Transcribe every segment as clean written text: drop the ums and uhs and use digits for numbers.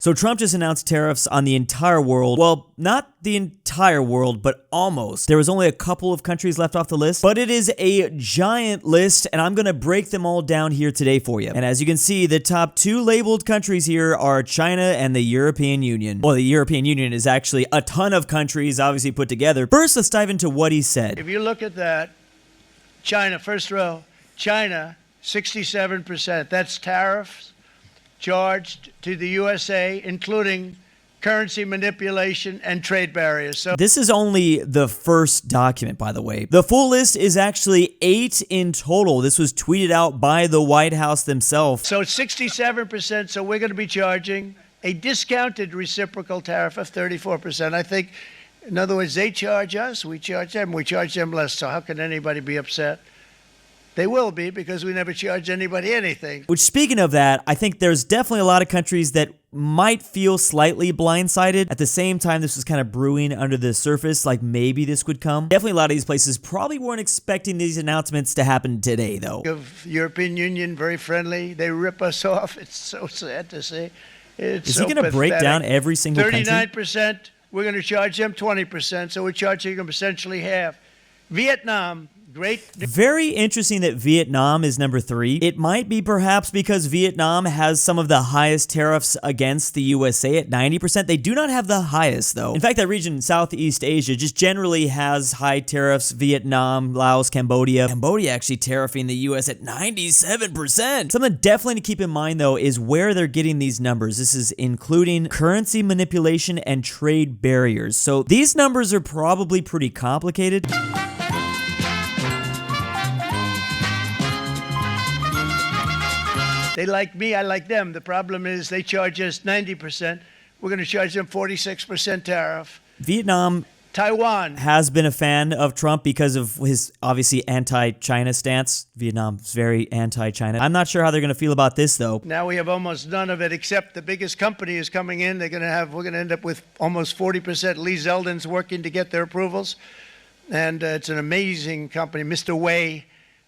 So Trump just announced tariffs on the entire world. Well, not the entire world, but almost. There was only a couple of countries left off the list, but it is a giant list, and I'm gonna break them all down here today for you. And as you can see, the top 2 labeled countries here are China and the European Union. Well, the European Union is actually a ton of countries obviously put together. First, let's dive into what he said. If you look at that, China, first row, China, 67%. That's tariffs charged to the USA, including currency manipulation and trade barriers. So this is only the first document, by the way. The full list is actually 8 in total. This was tweeted out by the White House themselves. So it's 67%, so we're going to be charging a discounted reciprocal tariff of 34%. I think, in other words, they charge us, we charge them less. So how can anybody be upset? They will be, because we never charge anybody anything. Which, speaking of that, I think there's definitely a lot of countries that might feel slightly blindsided. At the same time, this was kind of brewing under the surface, like maybe this would come. Definitely a lot of these places probably weren't expecting these announcements to happen today, though. Of European Union, very friendly. They rip us off. It's so sad to see. Is he going to break down every single country? 39%. We're going to charge them 20%, so we're charging them essentially half. Vietnam. Great. Very interesting that Vietnam is number 3. It might be perhaps because Vietnam has some of the highest tariffs against the USA at 90%. They do not have the highest, though. In fact, that region, Southeast Asia, just generally has high tariffs. Vietnam, Laos, Cambodia. Cambodia actually tariffing the US at 97%. Something definitely to keep in mind, though, is where they're getting these numbers. This is including currency manipulation and trade barriers. So these numbers are probably pretty complicated. They like me, I like them. The problem is they charge us 90%. We're going to charge them 46% tariff. Vietnam, Taiwan has been a fan of Trump because of his obviously anti-China stance. Vietnam's very anti-China. I'm not sure how they're going to feel about this, though. Now we have almost none of it, except the biggest company is coming in. We're going to end up with almost 40%. Lee Zeldin's working to get their approvals. And it's an amazing company. Mr. Wei,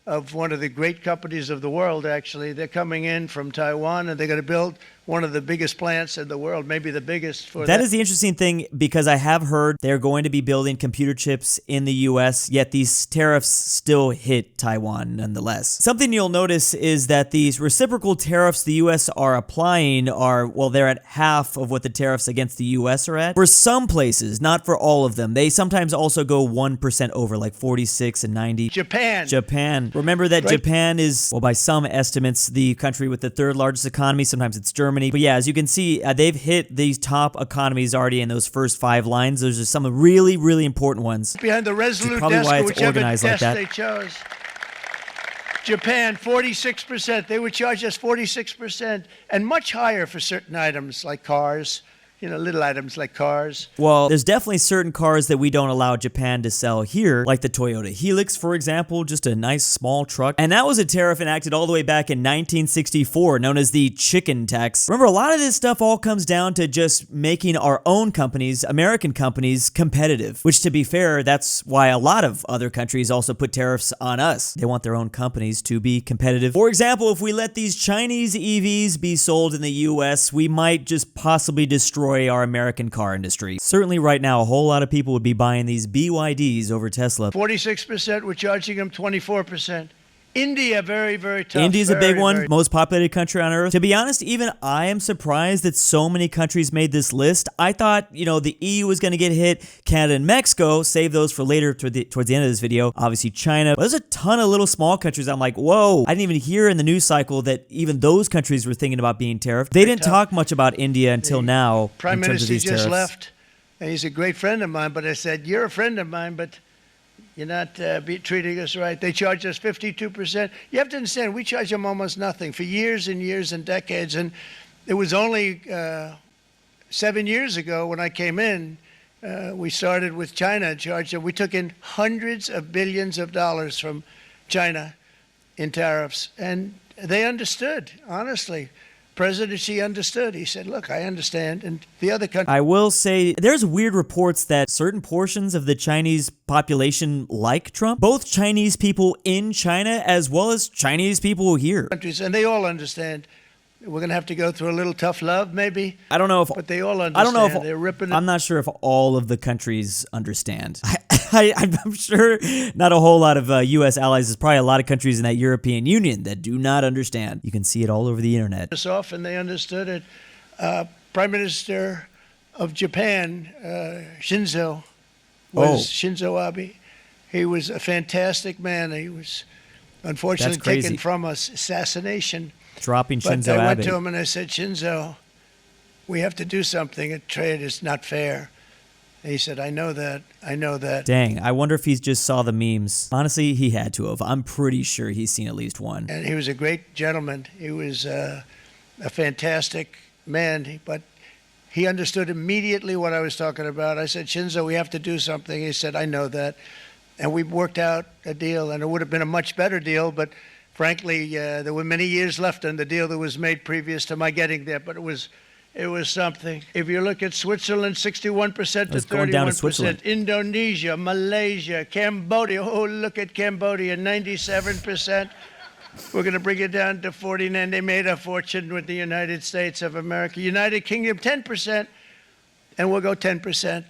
of one of the great companies of the world, actually. They're coming in from Taiwan, and they're going to build one of the biggest plants in the world, maybe the biggest for that. That is the interesting thing, because I have heard they're going to be building computer chips in the US, yet these tariffs still hit Taiwan nonetheless. Something you'll notice is that these reciprocal tariffs the US are applying are, well, they're at half of what the tariffs against the US are at. For some places, not for all of them. They sometimes also go 1% over, like 46 and 90. Japan. Remember that Japan is, well, by some estimates, the country with the 3rd largest economy. Sometimes it's Germany. But yeah, as you can see, they've hit these top economies already in those first 5 lines. Those are some really, really important ones. Behind the resolute probably desk, why it's whichever organized like desk that. they chose. Japan, 46%. They would charge us 46%, and much higher for certain items like cars. You know, little items like cars. Well, there's definitely certain cars that we don't allow Japan to sell here, like the Toyota Helix, for example, just a nice small truck. And that was a tariff enacted all the way back in 1964, known as the chicken tax. Remember, a lot of this stuff all comes down to just making our own companies, American companies, competitive, which, to be fair, that's why a lot of other countries also put tariffs on us. They want their own companies to be competitive. For example, if we let these Chinese EVs be sold in the US, we might just possibly destroy our American car industry. Certainly right now, a whole lot of people would be buying these BYDs over Tesla. 46%, we're charging them 24%. India, very, very tough. India's a big one, most populated country on earth. To be honest, even I am surprised that so many countries made this list. I thought, you know, the EU was going to get hit, Canada and Mexico, save those for later towards the end of this video. Obviously China. But there's a ton of little small countries. I'm like, whoa. I didn't even hear in the news cycle that even those countries were thinking about being tariffed. They didn't talk much about India until now. Prime Minister just left, and he's a great friend of mine, but I said, you're a friend of mine, but you're not treating us right. They charge us 52%. You have to understand, we charge them almost nothing for years and years and decades. And it was only 7 years ago when I came in, we started with China and charged them. We took in hundreds of billions of dollars from China in tariffs. And they understood, honestly. President Xi understood. He said, look, I understand. And the other country. I will say there's weird reports that certain portions of the Chinese population like Trump, both Chinese people in China as well as Chinese people here. Countries, and they all understand. We're going to have to go through a little tough love, maybe. I don't know if... But they all understand. I don't know if... They're ripping I'm not sure if all of the countries understand. I'm sure not a whole lot of U.S. allies. There's probably a lot of countries in that European Union that do not understand. You can see it all over the internet. This off, and they understood it. Prime Minister of Japan, Shinzo Abe. He was a fantastic man. He was unfortunately taken from us, assassination. Dropping Shinzo Abe. But I went to him and I said, Shinzo, we have to do something. A trade is not fair. And he said, I know that. I know that. Dang, I wonder if he just saw the memes. Honestly, he had to have. I'm pretty sure he's seen at least one. And he was a great gentleman. He was a fantastic man, but he understood immediately what I was talking about. I said, Shinzo, we have to do something. He said, I know that. And we worked out a deal, and it would have been a much better deal, but frankly, there were many years left on the deal that was made previous to my getting there, but it was something. If you look at Switzerland, 61% to 31%. Indonesia, Malaysia, Cambodia. Oh, look at Cambodia, 97%. We're going to bring it down to 49. They made a fortune with the United States of America. United Kingdom, 10%, and we'll go 10%.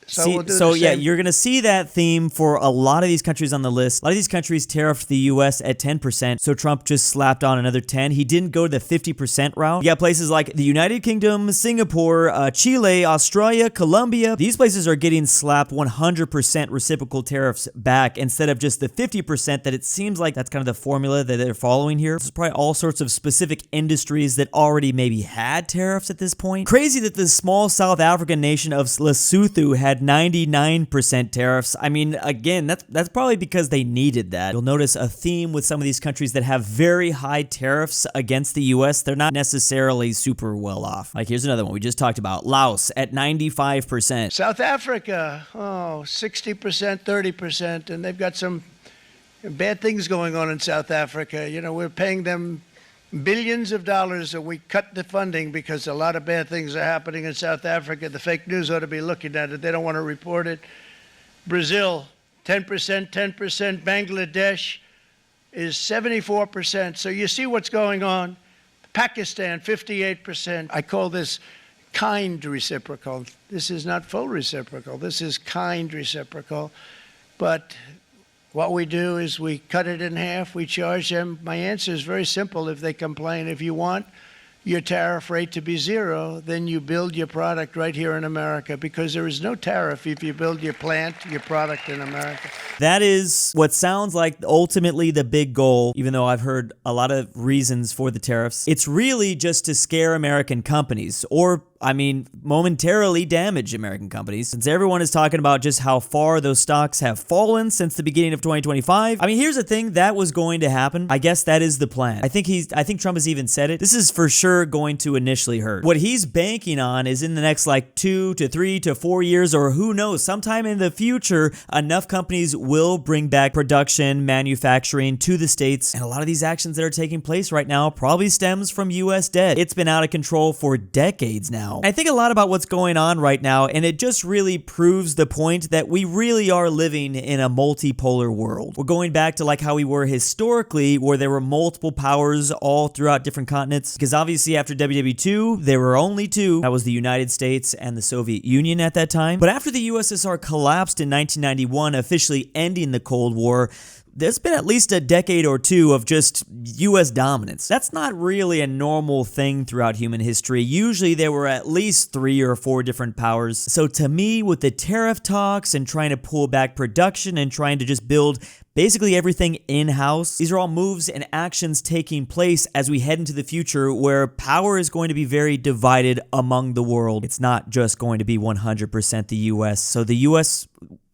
So yeah, you're going to see that theme for a lot of these countries on the list. A lot of these countries tariffed the U.S. at 10%, so Trump just slapped on another 10. He didn't go the 50% route. You got places like the United Kingdom, Singapore, Chile, Australia, Colombia. These places are getting slapped 100% reciprocal tariffs back instead of just the 50% that it seems like that's kind of the formula that they're following here. There's probably all sorts of specific industries that already maybe had tariffs at this point. Crazy that the small South African nation of Lesotho had 99% tariffs. I mean, again, that's probably because they needed that. You'll notice a theme with some of these countries that have very high tariffs against the US. They're not necessarily super well off. Like here's another one we just talked about. Laos at 95%. South Africa, 60%, 30%, and they've got some bad things going on in South Africa. You know, we're paying them billions of dollars, and we cut the funding because a lot of bad things are happening in South Africa. The fake news ought to be looking at it. They don't want to report it. Brazil, 10%, 10%. Bangladesh is 74%. So you see what's going on. Pakistan, 58%. I call this kind reciprocal. This is not full reciprocal. This is kind reciprocal. But what we do is we cut it in half, we charge them. My answer is very simple. If they complain, if you want your tariff rate to be zero, then you build your product right here in America, because there is no tariff if you build your plant, your product in America. That is what sounds like ultimately the big goal, even though I've heard a lot of reasons for the tariffs. It's really just to scare American companies, or I mean, momentarily damage American companies, since everyone is talking about just how far those stocks have fallen since the beginning of 2025. I mean, here's the thing, that was going to happen. I guess that is the plan. I think Trump has even said it. This is for sure going to initially hurt. What he's banking on is in the next like 2 to 3 to 4 years, or who knows, sometime in the future, enough companies will bring back production, manufacturing to the States. And a lot of these actions that are taking place right now probably stems from US debt. It's been out of control for decades now. I think a lot about what's going on right now, and it just really proves the point that we really are living in a multipolar world. We're going back to like how we were historically, where there were multiple powers all throughout different continents, because obviously after WW2, there were only two. That was the United States and the Soviet Union at that time. But after the USSR collapsed in 1991, officially ending the Cold War, there's been at least a decade or two of just U.S. dominance. That's not really a normal thing throughout human history. Usually there were at least 3 or 4 different powers. So to me, with the tariff talks and trying to pull back production and trying to just build basically everything in-house, these are all moves and actions taking place as we head into the future where power is going to be very divided among the world. It's not just going to be 100% the U.S. So the U.S.,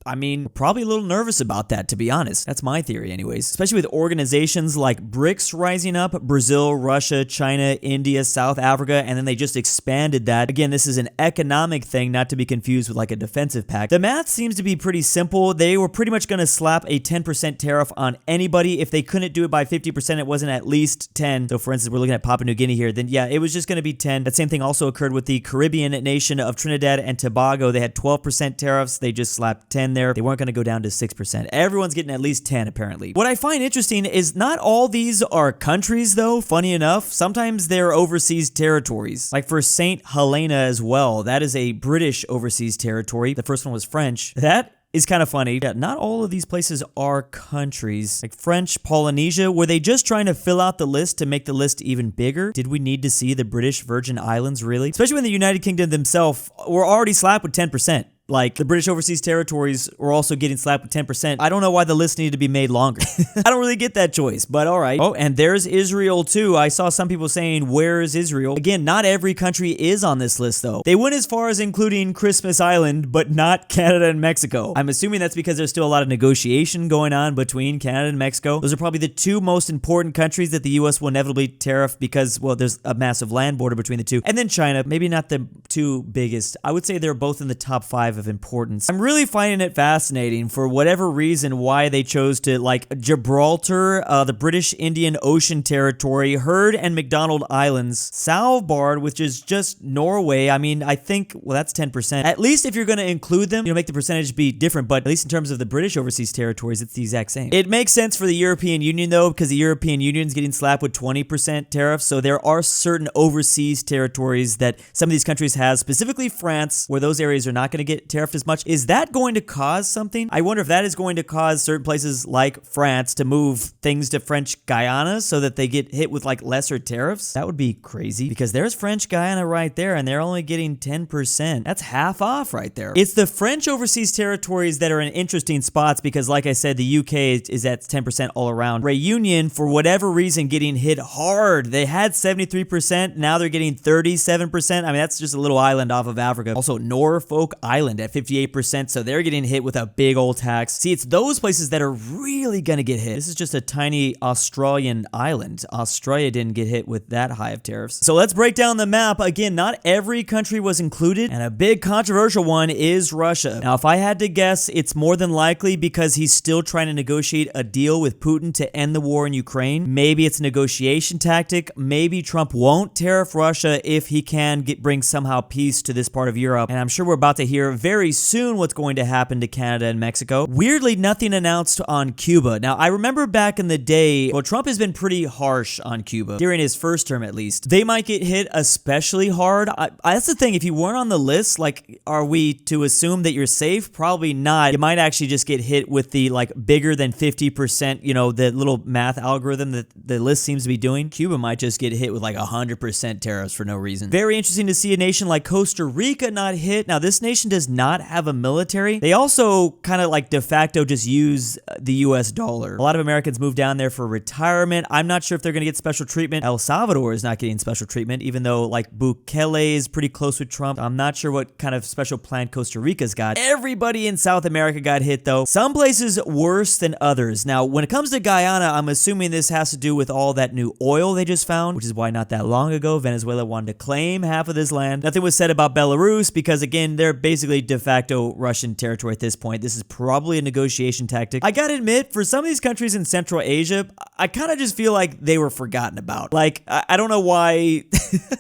I mean, probably a little nervous about that, to be honest. That's my theory anyways. Especially with organizations like BRICS rising up, Brazil, Russia, China, India, South Africa, and then they just expanded that. Again, this is an economic thing, not to be confused with like a defensive pact. The math seems to be pretty simple. They were pretty much going to slap a 10% tariff on anybody. If they couldn't do it by 50%, it wasn't at least 10. So for instance, we're looking at Papua New Guinea here, then yeah, it was just going to be 10. That same thing also occurred with the Caribbean nation of Trinidad and Tobago. They had 12% tariffs. They just slapped 10 there. They weren't going to go down to 6%. Everyone's getting at least 10 apparently. What I find interesting is not all these are countries though, funny enough. Sometimes they're overseas territories. Like for St. Helena as well. That is a British overseas territory. The first one was French. That is kind of funny. Yeah, not all of these places are countries. Like French Polynesia, were they just trying to fill out the list to make the list even bigger? Did we need to see the British Virgin Islands really? Especially when the United Kingdom themselves were already slapped with 10%. Like, the British overseas territories were also getting slapped with 10%. I don't know why the list needed to be made longer. I don't really get that choice, but all right. Oh, and there's Israel too. I saw some people saying, where is Israel? Again, not every country is on this list though. They went as far as including Christmas Island, but not Canada and Mexico. I'm assuming that's because there's still a lot of negotiation going on between Canada and Mexico. Those are probably the two most important countries that the US will inevitably tariff because, well, there's a massive land border between the two. And then China, maybe not the two biggest. I would say they're both in the top 5 of importance. I'm really finding it fascinating for whatever reason why they chose to, like, Gibraltar, the British Indian Ocean Territory, Heard and McDonald Islands, Svalbard, which is just Norway. I mean, I think, well, that's 10%. At least if you're going to include them, make the percentage be different, but at least in terms of the British overseas territories, it's the exact same. It makes sense for the European Union, though, because the European Union is getting slapped with 20% tariffs, so there are certain overseas territories that some of these countries have, specifically France, where those areas are not going to get tariffed as much. Is that going to cause something? I wonder if that is going to cause certain places like France to move things to French Guyana so that they get hit with like lesser tariffs. That would be crazy because there's French Guyana right there and they're only getting 10%. That's half off right there. It's the French overseas territories that are in interesting spots because, like I said, the UK is at 10% all around. Reunion, for whatever reason, getting hit hard. They had 73%. Now they're getting 37%. I mean, that's just a little island off of Africa. Also, Norfolk Island at 58%, so they're getting hit with a big old tax. See, it's those places that are really gonna get hit. This is just a tiny Australian island. Australia didn't get hit with that high of tariffs. So let's break down the map. Again, not every country was included, and a big controversial one is Russia. Now, if I had to guess, it's more than likely because he's still trying to negotiate a deal with Putin to end the war in Ukraine. Maybe it's a negotiation tactic. Maybe Trump won't tariff Russia if he can bring somehow peace to this part of Europe. And I'm sure we're about to hear very soon what's going to happen to Canada and Mexico. Weirdly, nothing announced on Cuba. Now, I remember back in the day, well, Trump has been pretty harsh on Cuba, during his first term at least. They might get hit especially hard. That's the thing, if you weren't on the list, like, are we to assume that you're safe? Probably not. You might actually just get hit with the, like, bigger than 50%, the little math algorithm that the list seems to be doing. Cuba might just get hit with like 100% tariffs for no reason. Very interesting to see a nation like Costa Rica not hit. Now, this nation does not have a military. They also kind of like de facto just use the US dollar. A lot of Americans move down there for retirement. I'm not sure if they're going to get special treatment. El Salvador is not getting special treatment, even though like Bukele is pretty close with Trump. I'm not sure what kind of special plan Costa Rica's got. Everybody in South America got hit though. Some places worse than others. Now, when it comes to Guyana, I'm assuming this has to do with all that new oil they just found, which is why not that long ago, Venezuela wanted to claim half of this land. Nothing was said about Belarus because, again, they're basically de facto Russian territory at this point. This is probably a negotiation tactic. I gotta admit, for some of these countries in Central Asia, I kind of just feel like they were forgotten about. Like, I don't know why.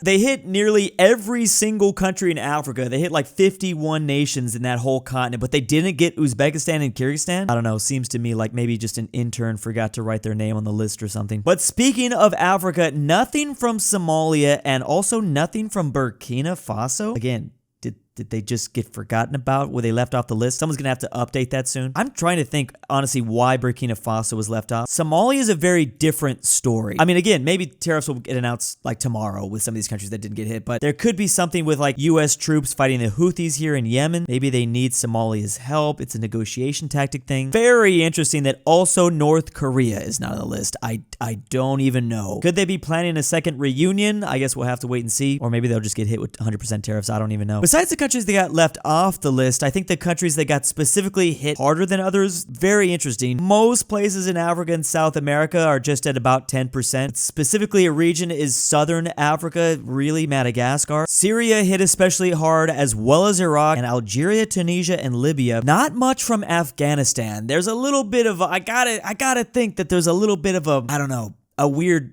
They hit nearly every single country in Africa. They hit like 51 nations in that whole continent, but they didn't get Uzbekistan and Kyrgyzstan. I don't know. Seems to me like maybe just an intern forgot to write their name on the list or something. But speaking of Africa, nothing from Somalia and also nothing from Burkina Faso. Again, did they just get forgotten about? Were they left off the list? Someone's going to have to update that soon. I'm trying to think, honestly, why Burkina Faso was left off. Somalia is a very different story. I mean, again, maybe tariffs will get announced like tomorrow with some of these countries that didn't get hit, but there could be something with like U.S. troops fighting the Houthis here in Yemen. Maybe they need Somalia's help. It's a negotiation tactic thing. Very interesting that also North Korea is not on the list. I don't even know. Could they be planning a second reunion? I guess we'll have to wait and see. Or maybe they'll just get hit with 100% tariffs. I don't even know. Besides the countries that got left off the list, I think the countries that got specifically hit harder than others, very interesting. Most places in Africa and South America are just at about 10%. Specifically, a region is Southern Africa, really Madagascar. Syria hit especially hard, as well as Iraq and Algeria, Tunisia, and Libya. Not much from Afghanistan. There's a little bit of, I gotta think that there's a little bit of a, I don't know, a weird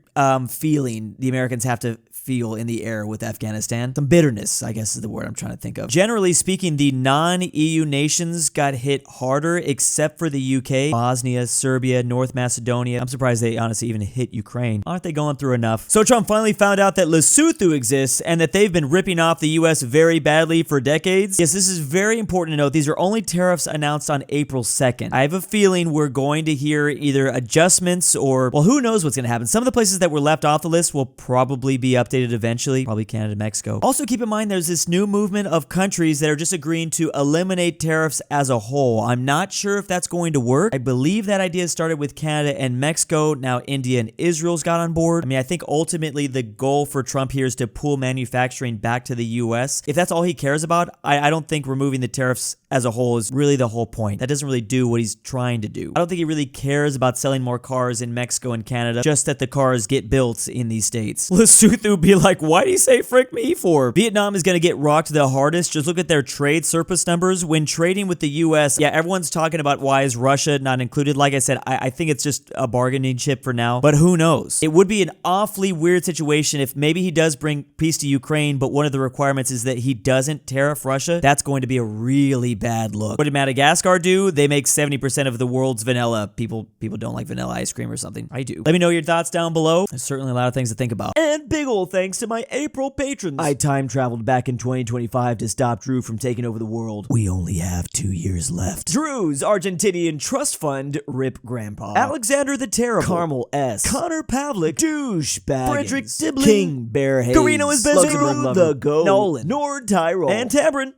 feeling the Americans have to feel in the air with Afghanistan. Some bitterness, I guess is the word I'm trying to think of. Generally speaking, the non-EU nations got hit harder except for the UK, Bosnia, Serbia, North Macedonia. I'm surprised they honestly even hit Ukraine. Aren't they going through enough? So Trump finally found out that Lesotho exists and that they've been ripping off the US very badly for decades. Yes, this is very important to note. These are only tariffs announced on April 2nd. I have a feeling we're going to hear either adjustments or, well, who knows what's going to happen. Some of the places that were left off the list will probably be updated eventually, probably Canada, Mexico. Also keep in mind there's this new movement of countries that are just agreeing to eliminate tariffs as a whole. I'm not sure if that's going to work. I believe that idea started with Canada and Mexico. Now India and Israel's got on board. I mean, I think ultimately the goal for Trump here is to pull manufacturing back to the US. If that's all he cares about, I don't think removing the tariffs as a whole is really the whole point. That doesn't really do what he's trying to do. I don't think he really cares about selling more cars in Mexico and Canada, just that the cars get built in these states. Lesotho be like, why do you say frick me for? Vietnam is going to get rocked the hardest. Just look at their trade surplus numbers. When trading with the US, yeah, everyone's talking about why is Russia not included. Like I said, I think it's just a bargaining chip for now, but who knows? It would be an awfully weird situation if maybe he does bring peace to Ukraine, but one of the requirements is that he doesn't tariff Russia. That's going to be a really bad look. What did Madagascar do? They make 70% of the world's vanilla. People don't like vanilla ice cream or something. I do. Let me know your thoughts down below. There's certainly a lot of things to think about. And big ol' thanks to my April patrons. I time traveled back in 2025 to stop Drew from taking over the world. We only have 2 years left. Drew's Argentinian Trust Fund, Rip Grandpa. Alexander the Terrible. Carmel S. Connor Pavlik. DOOCHBAGGINS. Fredrik Tibblin. KingBearHaze. KirinoIsBestGirl. LuxembourgLover. The Go. Nolan. NordTyrol. And Tambre.